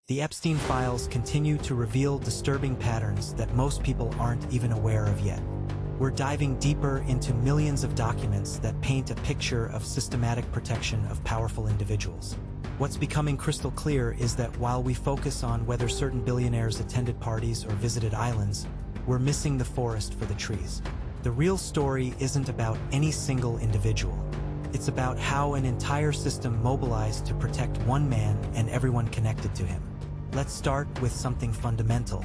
The Epstein files continue to reveal disturbing patterns that most people aren't even aware of yet. We're diving deeper into millions of documents that paint a picture of systematic protection of powerful individuals. What's becoming crystal clear is that while we focus on whether certain billionaires attended parties or visited islands, we're missing the forest for the trees. The real story isn't about any single individual. It's about how an entire system mobilized to protect one man and everyone connected to him. Let's start with something fundamental.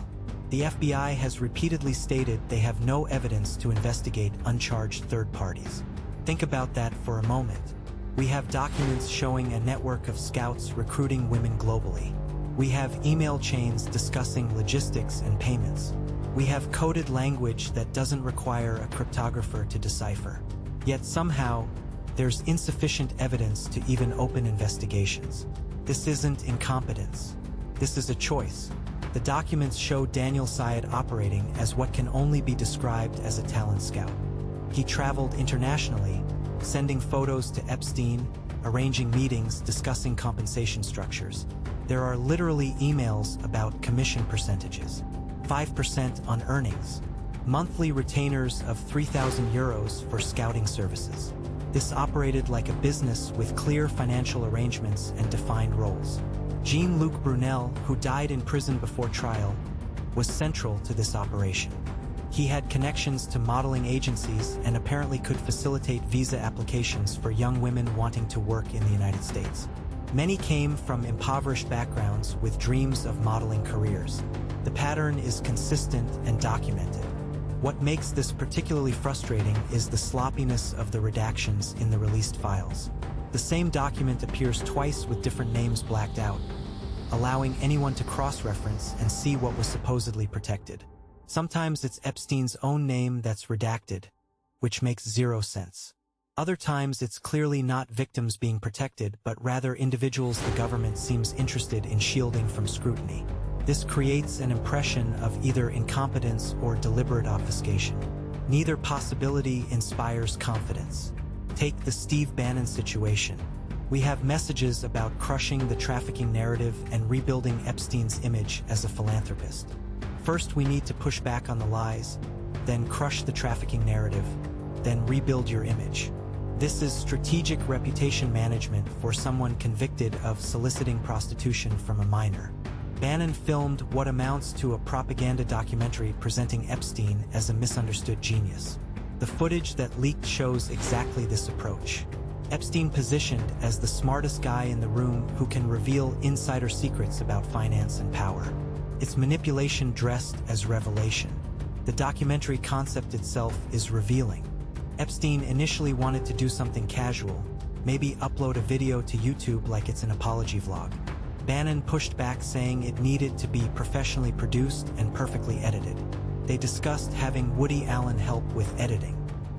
The FBI has repeatedly stated they have no evidence to investigate uncharged third parties. Think about that for a moment. We have documents showing a network of scouts recruiting women globally. We have email chains discussing logistics and payments. We have coded language that doesn't require a cryptographer to decipher. Yet somehow, there's insufficient evidence to even open investigations. This isn't incompetence. This is a choice. The documents show Daniel Syed operating as what can only be described as a talent scout. He traveled internationally, sending photos to Epstein, arranging meetings, discussing compensation structures. There are literally emails about commission percentages, 5% on earnings, monthly retainers of 3,000 euros for scouting services. This operated like a business with clear financial arrangements and defined roles. Jean-Luc Brunel, who died in prison before trial, was central to this operation. He had connections to modeling agencies and apparently could facilitate visa applications for young women wanting to work in the United States. Many came from impoverished backgrounds with dreams of modeling careers. The pattern is consistent and documented. What makes this particularly frustrating is the sloppiness of the redactions in the released files. The same document appears twice with different names blacked out, allowing anyone to cross-reference and see what was supposedly protected. Sometimes it's Epstein's own name that's redacted, which makes zero sense. Other times it's clearly not victims being protected, but rather individuals the government seems interested in shielding from scrutiny. This creates an impression of either incompetence or deliberate obfuscation. Neither possibility inspires confidence. Take the Steve Bannon situation. We have messages about crushing the trafficking narrative and rebuilding Epstein's image as a philanthropist. First, we need to push back on the lies, then crush the trafficking narrative, then rebuild your image. This is strategic reputation management for someone convicted of soliciting prostitution from a minor. Bannon filmed what amounts to a propaganda documentary presenting Epstein as a misunderstood genius. The footage that leaked shows exactly this approach. Epstein positioned as the smartest guy in the room who can reveal insider secrets about finance and power. It's manipulation dressed as revelation. The documentary concept itself is revealing. Epstein initially wanted to do something casual, maybe upload a video to YouTube like it's an apology vlog. Bannon pushed back, saying it needed to be professionally produced and perfectly edited. They discussed having Woody Allen help with editing.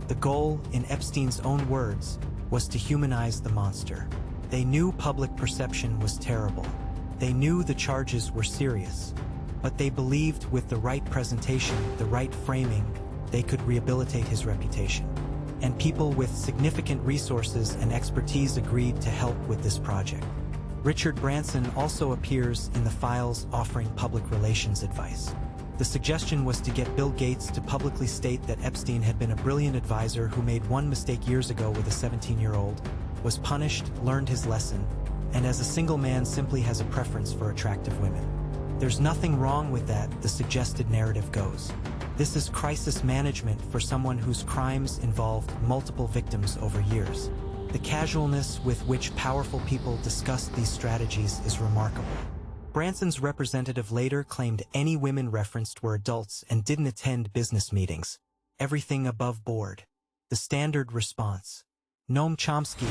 The goal, in Epstein's own words, was to humanize the monster. They knew public perception was terrible. They knew the charges were serious. But they believed with the right presentation, the right framing, they could rehabilitate his reputation. And people with significant resources and expertise agreed to help with this project. Richard Branson also appears in the files offering public relations advice. The suggestion was to get Bill Gates to publicly state that Epstein had been a brilliant advisor who made one mistake years ago with a 17-year-old, was punished, learned his lesson, and as a single man simply has a preference for attractive women. There's nothing wrong with that, the suggested narrative goes. This is crisis management for someone whose crimes involved multiple victims over years. The casualness with which powerful people discuss these strategies is remarkable. Branson's representative later claimed any women referenced were adults and didn't attend business meetings. Everything above board. The standard response. Noam Chomsky,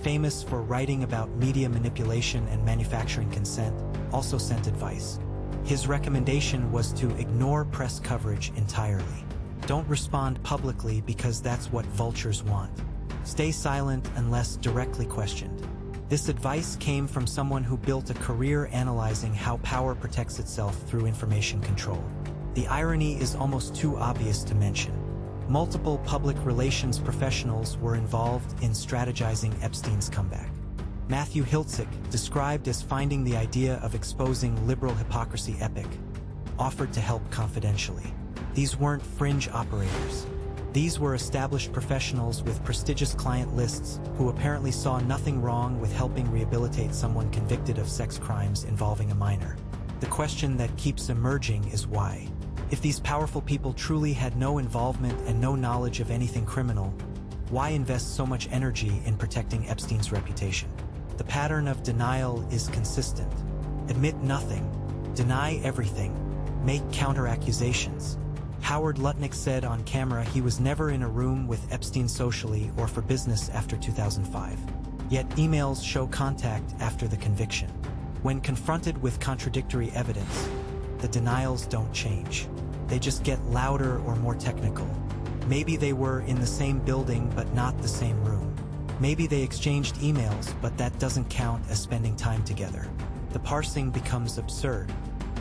famous for writing about media manipulation and manufacturing consent, also sent advice. His recommendation was to ignore press coverage entirely. Don't respond publicly because that's what vultures want. Stay silent unless directly questioned. This advice came from someone who built a career analyzing how power protects itself through information control. The irony is almost too obvious to mention. Multiple public relations professionals were involved in strategizing Epstein's comeback. Matthew Hiltzik, described as finding the idea of exposing liberal hypocrisy epic, offered to help confidentially. These weren't fringe operators. These were established professionals with prestigious client lists who apparently saw nothing wrong with helping rehabilitate someone convicted of sex crimes involving a minor. The question that keeps emerging is why. If these powerful people truly had no involvement and no knowledge of anything criminal, why invest so much energy in protecting Epstein's reputation? The pattern of denial is consistent. Admit nothing, deny everything, make counter-accusations. Howard Lutnick said on camera he was never in a room with Epstein socially or for business after 2005. Yet emails show contact after the conviction. When confronted with contradictory evidence, the denials don't change. They just get louder or more technical. Maybe they were in the same building but not the same room. Maybe they exchanged emails, but that doesn't count as spending time together. The parsing becomes absurd.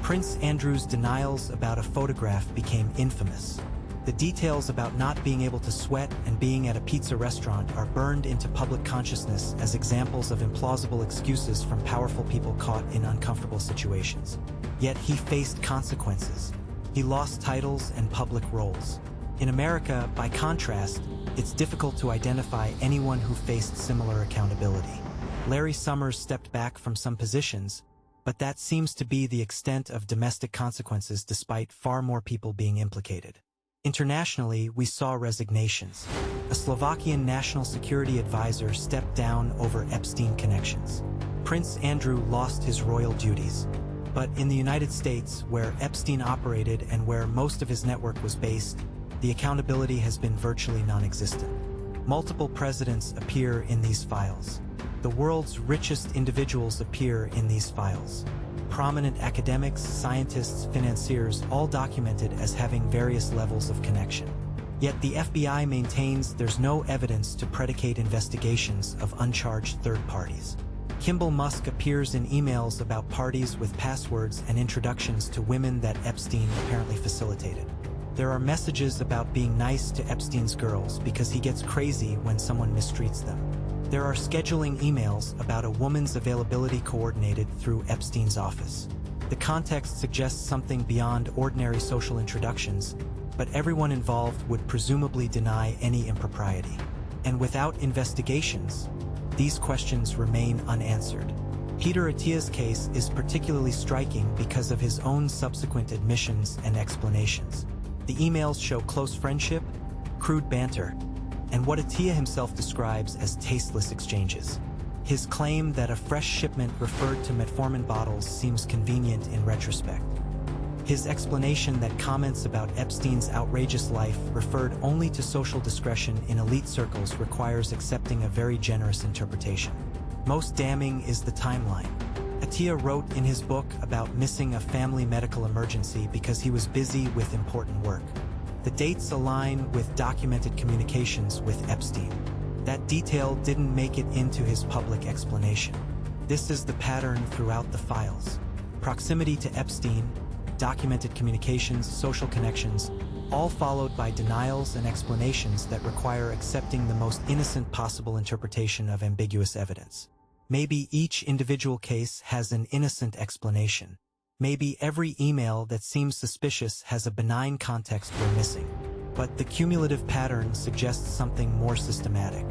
Prince Andrew's denials about a photograph became infamous. The details about not being able to sweat and being at a pizza restaurant are burned into public consciousness as examples of implausible excuses from powerful people caught in uncomfortable situations. Yet he faced consequences. He lost titles and public roles. In America, by contrast, it's difficult to identify anyone who faced similar accountability. Larry Summers stepped back from some positions, but that seems to be the extent of domestic consequences despite far more people being implicated. Internationally, we saw resignations. A Slovakian national security advisor stepped down over Epstein connections. Prince Andrew lost his royal duties. But in the United States, where Epstein operated and where most of his network was based, the accountability has been virtually non-existent. Multiple presidents appear in these files. The world's richest individuals appear in these files. Prominent academics, scientists, financiers, all documented as having various levels of connection. Yet the FBI maintains there's no evidence to predicate investigations of uncharged third parties. Kimball Musk appears in emails about parties with passwords and introductions to women that Epstein apparently facilitated. There are messages about being nice to Epstein's girls because he gets crazy when someone mistreats them. There are scheduling emails about a woman's availability coordinated through Epstein's office. The context suggests something beyond ordinary social introductions, but everyone involved would presumably deny any impropriety. And without investigations, these questions remain unanswered. Peter Attia's case is particularly striking because of his own subsequent admissions and explanations. The emails show close friendship, crude banter, and what Attia himself describes as tasteless exchanges. His claim that a fresh shipment referred to metformin bottles seems convenient in retrospect. His explanation that comments about Epstein's outrageous life referred only to social discretion in elite circles requires accepting a very generous interpretation. Most damning is the timeline. Attia wrote in his book about missing a family medical emergency because he was busy with important work. The dates align with documented communications with Epstein. That detail didn't make it into his public explanation. This is the pattern throughout the files. Proximity to Epstein, documented communications, social connections, all followed by denials and explanations that require accepting the most innocent possible interpretation of ambiguous evidence. Maybe each individual case has an innocent explanation. Maybe every email that seems suspicious has a benign context we're missing. But the cumulative pattern suggests something more systematic.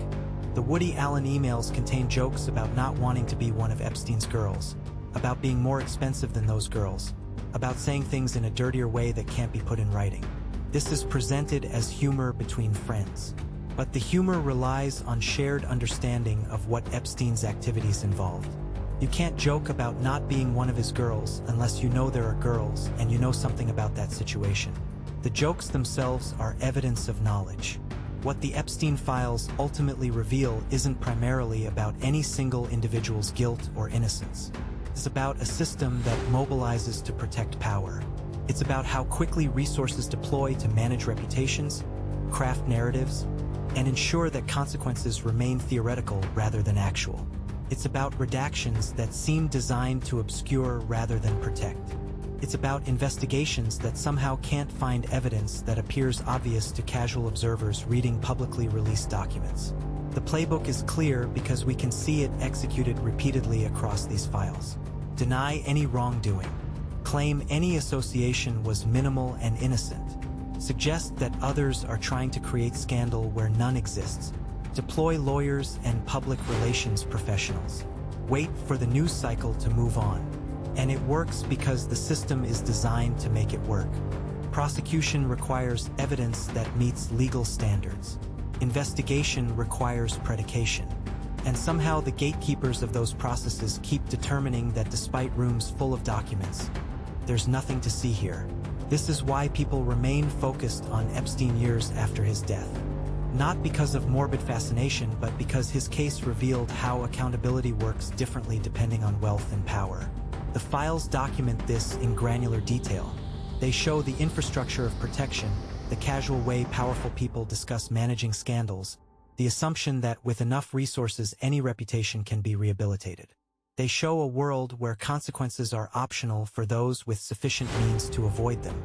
The Woody Allen emails contain jokes about not wanting to be one of Epstein's girls, about being more expensive than those girls, about saying things in a dirtier way that can't be put in writing. This is presented as humor between friends. But the humor relies on shared understanding of what Epstein's activities involved. You can't joke about not being one of his girls unless you know there are girls and you know something about that situation. The jokes themselves are evidence of knowledge. What the Epstein files ultimately reveal isn't primarily about any single individual's guilt or innocence. It's about a system that mobilizes to protect power. It's about how quickly resources deploy to manage reputations, craft narratives, and ensure that consequences remain theoretical rather than actual. It's about redactions that seem designed to obscure rather than protect. It's about investigations that somehow can't find evidence that appears obvious to casual observers reading publicly released documents. The playbook is clear because we can see it executed repeatedly across these files. Deny any wrongdoing. Claim any association was minimal and innocent. Suggest that others are trying to create scandal where none exists. Deploy lawyers and public relations professionals. Wait for the news cycle to move on. And it works because the system is designed to make it work. Prosecution requires evidence that meets legal standards. Investigation requires predication. And somehow the gatekeepers of those processes keep determining that despite rooms full of documents, there's nothing to see here. This is why people remain focused on Epstein years after his death. Not because of morbid fascination, but because his case revealed how accountability works differently depending on wealth and power. The files document this in granular detail. They show the infrastructure of protection, the casual way powerful people discuss managing scandals, the assumption that with enough resources any reputation can be rehabilitated. They show a world where consequences are optional for those with sufficient means to avoid them.